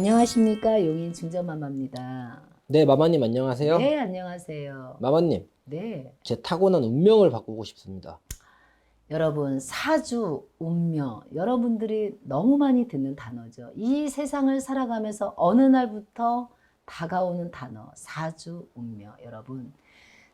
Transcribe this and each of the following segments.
안녕하십니까. 용인 중전마마입니다. 네, 마마님 안녕하세요. 네, 안녕하세요. 마마님, 네. 제 타고난 운명을 바꾸고 싶습니다. 여러분, 사주, 운명, 여러분들이 너무 많이 듣는 단어죠. 이 세상을 살아가면서 어느 날부터 다가오는 단어, 사주, 운명. 여러분,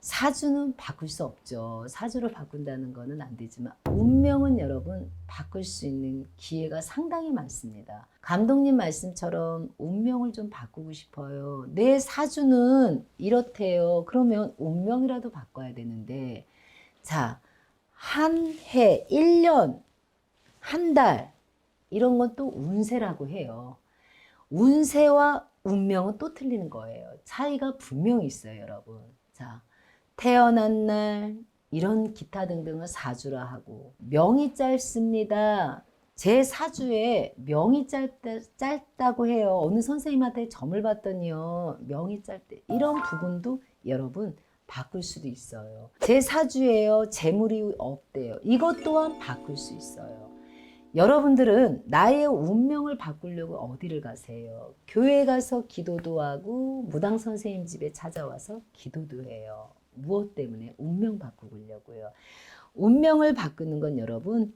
사주는 바꿀 수 없죠. 사주를 바꾼다는 거는 안 되지만 운명은 여러분 바꿀 수 있는 기회가 상당히 많습니다. 감독님 말씀처럼 운명을 좀 바꾸고 싶어요. 내 사주는 이렇대요. 그러면 운명이라도 바꿔야 되는데, 자, 한 해, 1년, 한 달, 이런 건 또 운세라고 해요. 운세와 운명은 또 틀리는 거예요. 차이가 분명히 있어요, 여러분. 자, 태어난 날, 이런 기타 등등을 사주라 하고, 명이 짧습니다. 제 사주에 명이 짧다고 해요. 어느 선생님한테 점을 봤더니요, 명이 짧대. 이런 부분도 여러분 바꿀 수도 있어요. 제 사주에요, 재물이 없대요. 이것 또한 바꿀 수 있어요. 여러분들은 나의 운명을 바꾸려고 어디를 가세요? 교회 가서 기도도 하고 무당 선생님 집에 찾아와서 기도도 해요. 무엇 때문에? 운명 바꾸려고요. 운명을 바꾸는 건 여러분,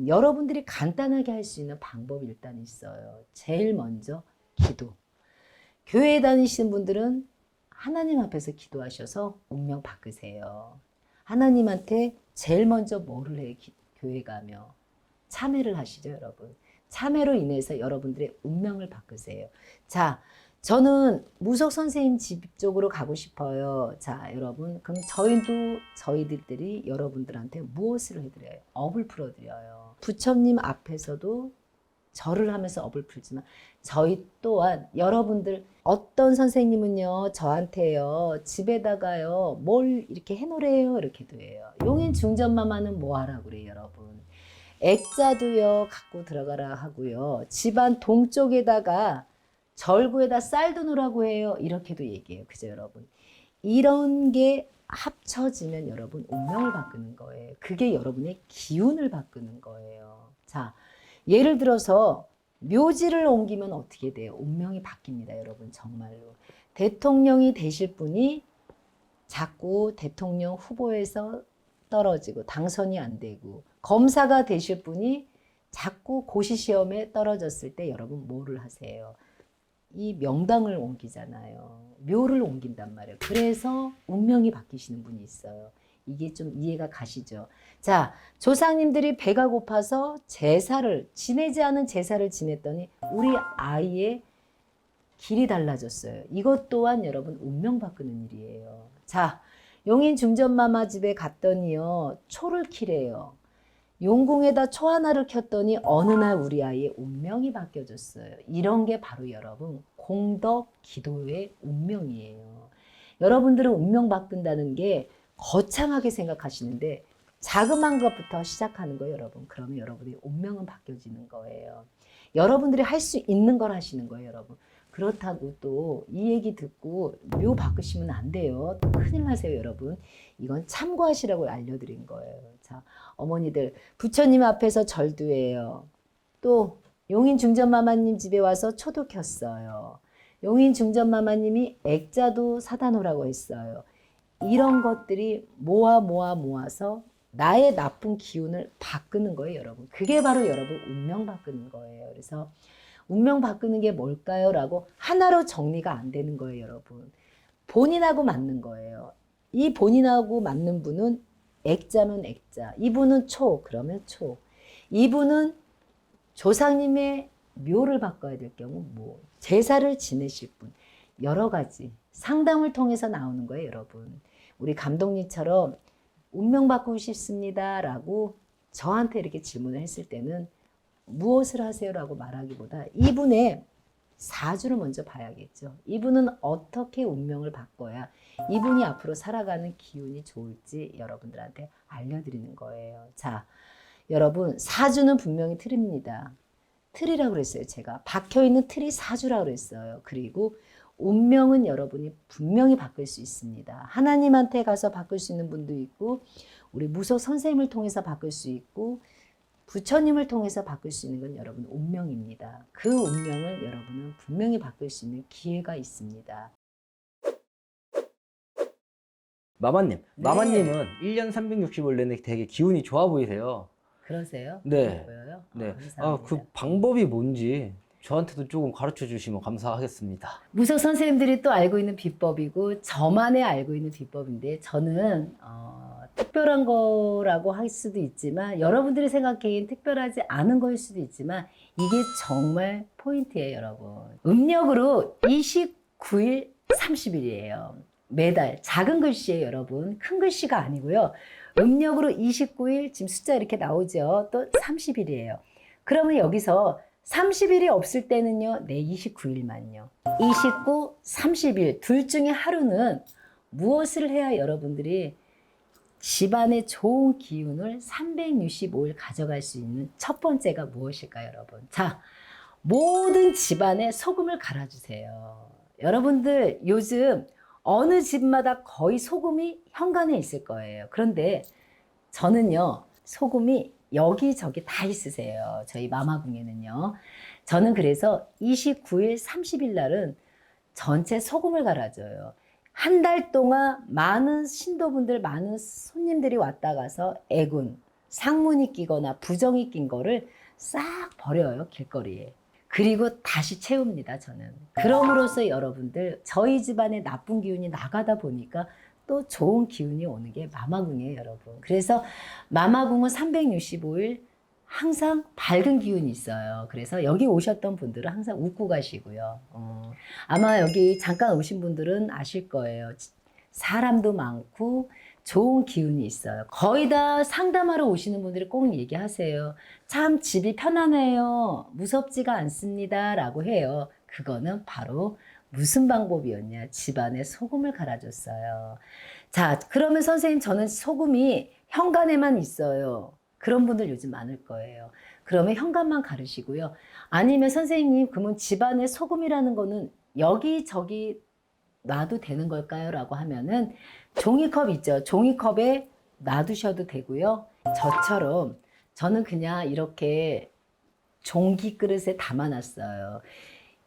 여러분들이 간단하게 할 수 있는 방법이 일단 있어요. 제일 먼저 기도. 교회에 다니시는 분들은 하나님 앞에서 기도하셔서 운명 바꾸세요. 하나님한테 제일 먼저 뭐를 해? 교회 가며 참회를 하시죠, 여러분. 참회로 인해서 여러분들의 운명을 바꾸세요. 자, 저는 무속 선생님 집 쪽으로 가고 싶어요. 자, 여러분, 그럼 저희들이 여러분들한테 무엇을 해드려요? 업을 풀어드려요. 부처님 앞에서도 절을 하면서 업을 풀지만 저희 또한 여러분들 어떤 선생님은요 저한테요 집에다가요 뭘 이렇게 해놓으래요 이렇게도 해요. 용인 중전마마는 뭐 하라고 그래요 여러분. 액자도요 갖고 들어가라 하고요. 집안 동쪽에다가 절구에다 쌀 두느라고 해요. 이렇게도 얘기해요. 그죠 여러분. 이런 게 합쳐지면 여러분 운명을 바꾸는 거예요. 그게 여러분의 기운을 바꾸는 거예요. 자, 예를 들어서 묘지를 옮기면 어떻게 돼요? 운명이 바뀝니다. 여러분 정말로. 대통령이 되실 분이 자꾸 대통령 후보에서 떨어지고 당선이 안 되고 검사가 되실 분이 자꾸 고시시험에 떨어졌을 때 여러분 뭐를 하세요? 이 명당을 옮기잖아요. 묘를 옮긴단 말이에요. 그래서 운명이 바뀌시는 분이 있어요. 이게 좀 이해가 가시죠? 자, 조상님들이 배가 고파서 제사를 지내지 않은 제사를 지냈더니 우리 아이의 길이 달라졌어요. 이것 또한 여러분 운명 바꾸는 일이에요. 자, 용인 중전마마 집에 갔더니요. 초를 키래요. 용궁에다 초 하나를 켰더니 어느 날 우리 아이의 운명이 바뀌어졌어요. 이런 게 바로 여러분 공덕 기도의 운명이에요. 여러분들은 운명 바꾼다는 게 거창하게 생각하시는데 자그마한 것부터 시작하는 거예요, 여러분. 그러면 여러분의 운명은 바뀌어지는 거예요. 여러분들이 할 수 있는 걸 하시는 거예요, 여러분. 그렇다고 또 이 얘기 듣고 묘 바꾸시면 안 돼요. 큰일 나세요, 여러분. 이건 참고하시라고 알려드린 거예요. 자, 어머니들 부처님 앞에서 절도해요. 또 용인 중전마마님 집에 와서 초도 켰어요. 용인 중전마마님이 액자도 사다 놓으라고 했어요. 이런 것들이 모아서 나의 나쁜 기운을 바꾸는 거예요, 여러분. 그게 바로 여러분 운명 바꾸는 거예요. 그래서 운명 바꾸는 게 뭘까요? 라고 하나로 정리가 안 되는 거예요, 여러분. 본인하고 맞는 거예요. 이 본인하고 맞는 분은 액자면 액자. 이분은 초, 그러면 초. 이분은 조상님의 묘를 바꿔야 될 경우 뭐 제사를 지내실 분. 여러 가지 상담을 통해서 나오는 거예요, 여러분. 우리 감독님처럼 운명 바꾸고 싶습니다 라고 저한테 이렇게 질문을 했을 때는 무엇을 하세요? 라고 말하기보다 이분의 사주를 먼저 봐야겠죠. 이분은 어떻게 운명을 바꿔야 이분이 앞으로 살아가는 기운이 좋을지 여러분들한테 알려드리는 거예요. 자, 여러분 사주는 분명히 틀입니다. 틀이라고 그랬어요. 제가 박혀있는 틀이 사주라고 그랬어요. 그리고 운명은 여러분이 분명히 바꿀 수 있습니다. 하나님한테 가서 바꿀 수 있는 분도 있고 우리 무속 선생님을 통해서 바꿀 수 있고 부처님을 통해서 바꿀 수 있는 건 여러분 운명입니다. 그 운명을 여러분은 분명히 바꿀 수 있는 기회가 있습니다. 마마님, 네. 마마님은 1년 365일 내내 되게 기운이 좋아 보이세요. 그러세요? 네. 보여요? 네. 감사합니다. 그 방법이 뭔지 저한테도 조금 가르쳐 주시면 감사하겠습니다. 무속 선생님들이 또 알고 있는 비법이고 저만의 알고 있는 비법인데 저는 특별한 거라고 할 수도 있지만 여러분들이 생각하기엔 특별하지 않은 거일 수도 있지만 이게 정말 포인트예요, 여러분. 음력으로 29일 30일이에요. 매달 작은 글씨예요, 여러분. 큰 글씨가 아니고요. 음력으로 29일 지금 숫자 이렇게 나오죠. 또 30일이에요. 그러면 여기서 30일이 없을 때는요, 네, 29일만요. 29, 30일 둘 중에 하루는 무엇을 해야 여러분들이 집안에 좋은 기운을 365일 가져갈 수 있는 첫 번째가 무엇일까요, 여러분? 자, 모든 집안에 소금을 갈아주세요. 여러분들 요즘 어느 집마다 거의 소금이 현관에 있을 거예요. 그런데 저는요, 소금이 여기저기 다 있으세요. 저희 마마궁에는요. 저는 그래서 29일, 30일 날은 전체 소금을 갈아줘요. 한 달 동안 많은 신도분들, 많은 손님들이 왔다 가서 애군, 상문이 끼거나 부정이 낀 거를 싹 버려요, 길거리에. 그리고 다시 채웁니다, 저는. 그럼으로써 여러분들, 저희 집안에 나쁜 기운이 나가다 보니까 또 좋은 기운이 오는 게 마마궁이에요, 여러분. 그래서 마마궁은 365일 항상 밝은 기운이 있어요. 그래서 여기 오셨던 분들은 항상 웃고 가시고요. 아마 여기 잠깐 오신 분들은 아실 거예요. 사람도 많고 좋은 기운이 있어요. 거의 다 상담하러 오시는 분들이 꼭 얘기하세요. 참 집이 편안해요. 무섭지가 않습니다. 라고 해요. 그거는 바로 무슨 방법이었냐? 집안에 소금을 갈아줬어요. 자, 그러면 선생님, 저는 소금이 현관에만 있어요. 그런 분들 요즘 많을 거예요. 그러면 현관만 가르시고요. 아니면 선생님, 그러면 집안에 소금이라는 거는 여기저기 놔도 되는 걸까요? 라고 하면은 종이컵 있죠. 종이컵에 놔두셔도 되고요. 저처럼 저는 그냥 이렇게 종기 그릇에 담아놨어요.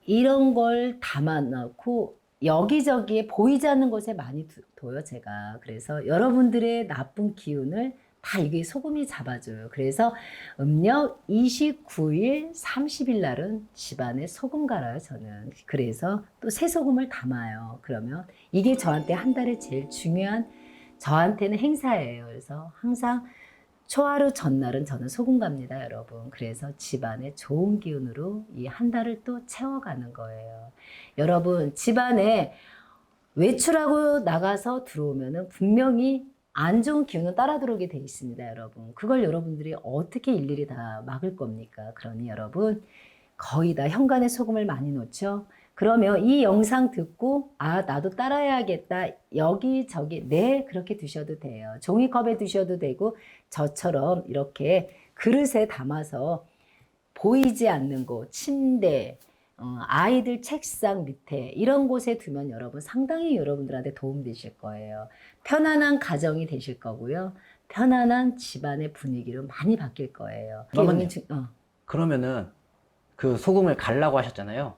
이런 걸 담아놓고 여기저기에 보이지 않는 곳에 많이 둬요, 제가. 그래서 여러분들의 나쁜 기운을 다 이게 소금이 잡아줘요. 그래서 음력 29일, 30일 날은 집안에 소금 갈아요, 저는. 그래서 또 새소금을 담아요. 그러면 이게 저한테 한 달에 제일 중요한, 저한테는 행사예요. 그래서 항상 초하루 전날은 저는 소금 갑니다, 여러분. 그래서 집안에 좋은 기운으로 이 한 달을 또 채워가는 거예요. 여러분, 집안에 외출하고 나가서 들어오면은 분명히 안 좋은 기운은 따라 들어오게 돼 있습니다, 여러분. 그걸 여러분들이 어떻게 일일이 다 막을 겁니까? 그러니 여러분, 거의 다 현관에 소금을 많이 놓죠? 그러면 이 영상 듣고, 아, 나도 따라해야겠다. 여기저기, 네, 그렇게 두셔도 돼요. 종이컵에 두셔도 되고, 저처럼 이렇게 그릇에 담아서 보이지 않는 곳, 침대, 아이들 책상 밑에 이런 곳에 두면 여러분 상당히 여러분들한테 도움 되실 거예요. 편안한 가정이 되실 거고요. 편안한 집안의 분위기로 많이 바뀔 거예요. 마마님, 그러면은 그 소금을 갈라고 하셨잖아요.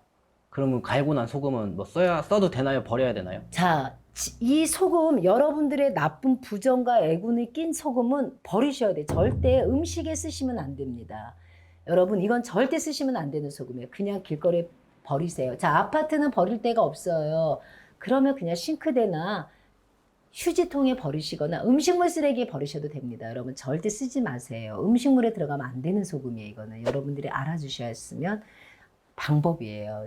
그러면 갈고 난 소금은 뭐 써도 되나요? 버려야 되나요? 자, 이 소금, 여러분들의 나쁜 부정과 애군이 낀 소금은 버리셔야 돼요. 절대 음식에 쓰시면 안 됩니다. 여러분, 이건 절대 쓰시면 안 되는 소금이에요. 그냥 길거리에 버리세요. 자, 아파트는 버릴 데가 없어요. 그러면 그냥 싱크대나 휴지통에 버리시거나 음식물 쓰레기에 버리셔도 됩니다. 여러분, 절대 쓰지 마세요. 음식물에 들어가면 안 되는 소금이에요. 이거는 여러분들이 알아주셔야 했으면 방법이에요.